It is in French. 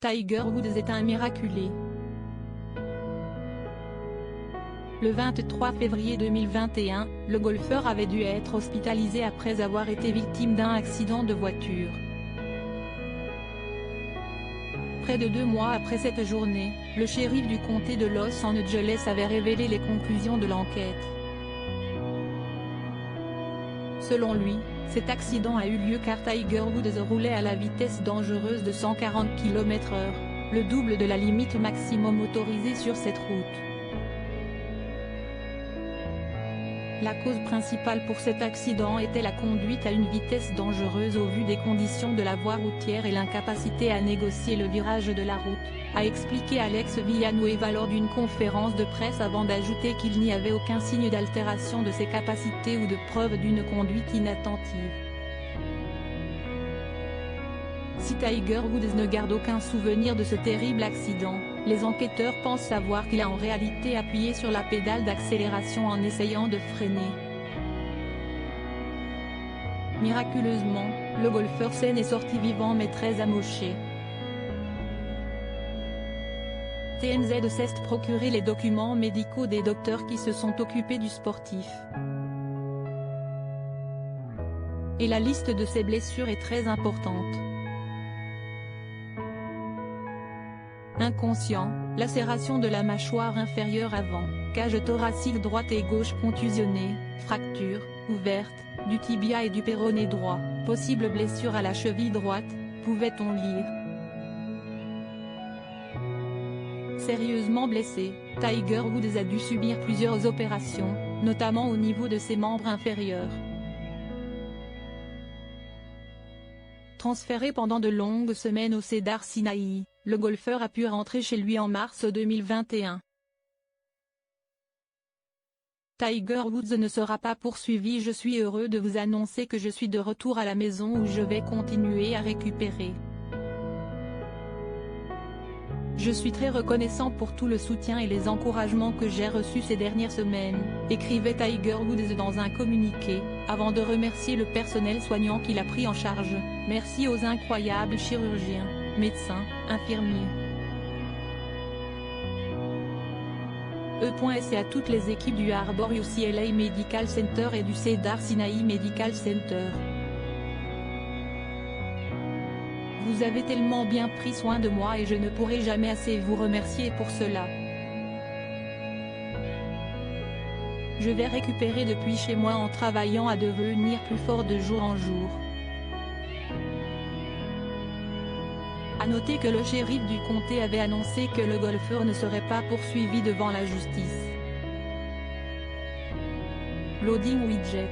Tiger Woods est un miraculé. Le 23 février 2021, le golfeur avait dû être hospitalisé après avoir été victime d'un accident de voiture. Près de 2 mois après cette journée, le shérif du comté de Los Angeles avait révélé les conclusions de l'enquête. Selon lui, cet accident a eu lieu car Tiger Woods roulait à la vitesse dangereuse de 140 km/h, le double de la limite maximum autorisée sur cette route. La cause principale pour cet accident était la conduite à une vitesse dangereuse au vu des conditions de la voie routière et l'incapacité à négocier le virage de la route, a expliqué Alex Villanueva lors d'une conférence de presse avant d'ajouter qu'il n'y avait aucun signe d'altération de ses capacités ou de preuve d'une conduite inattentive. Si Tiger Woods ne garde aucun souvenir de ce terrible accident, les enquêteurs pensent savoir qu'il a en réalité appuyé sur la pédale d'accélération en essayant de freiner. Miraculeusement, le golfeur sain est sorti vivant mais très amoché. TMZ s'est procuré les documents médicaux des docteurs qui se sont occupés du sportif. Et la liste de ses blessures est très importante. Inconscient, lacération de la mâchoire inférieure avant, cage thoracique droite et gauche contusionnée, fracture, ouverte, du tibia et du péroné droit, possible blessure à la cheville droite, pouvait-on lire. Sérieusement blessé, Tiger Woods a dû subir plusieurs opérations, notamment au niveau de ses membres inférieurs. Transféré pendant de longues semaines au Cedars-Sinaï, le golfeur a pu rentrer chez lui en mars 2021. Tiger Woods ne sera pas poursuivi. Je suis heureux de vous annoncer que je suis de retour à la maison où je vais continuer à récupérer. Je suis très reconnaissant pour tout le soutien et les encouragements que j'ai reçus ces dernières semaines, écrivait Tiger Woods dans un communiqué, avant de remercier le personnel soignant qui l'a pris en charge. Merci aux incroyables chirurgiens, médecins, infirmiers. Et à toutes les équipes du Harbor UCLA Medical Center et du Cedars-Sinaï Medical Center. Vous avez tellement bien pris soin de moi et je ne pourrai jamais assez vous remercier pour cela. Je vais récupérer depuis chez moi en travaillant à devenir plus fort de jour en jour. A noter que le shérif du comté avait annoncé que le golfeur ne serait pas poursuivi devant la justice. Loading widget.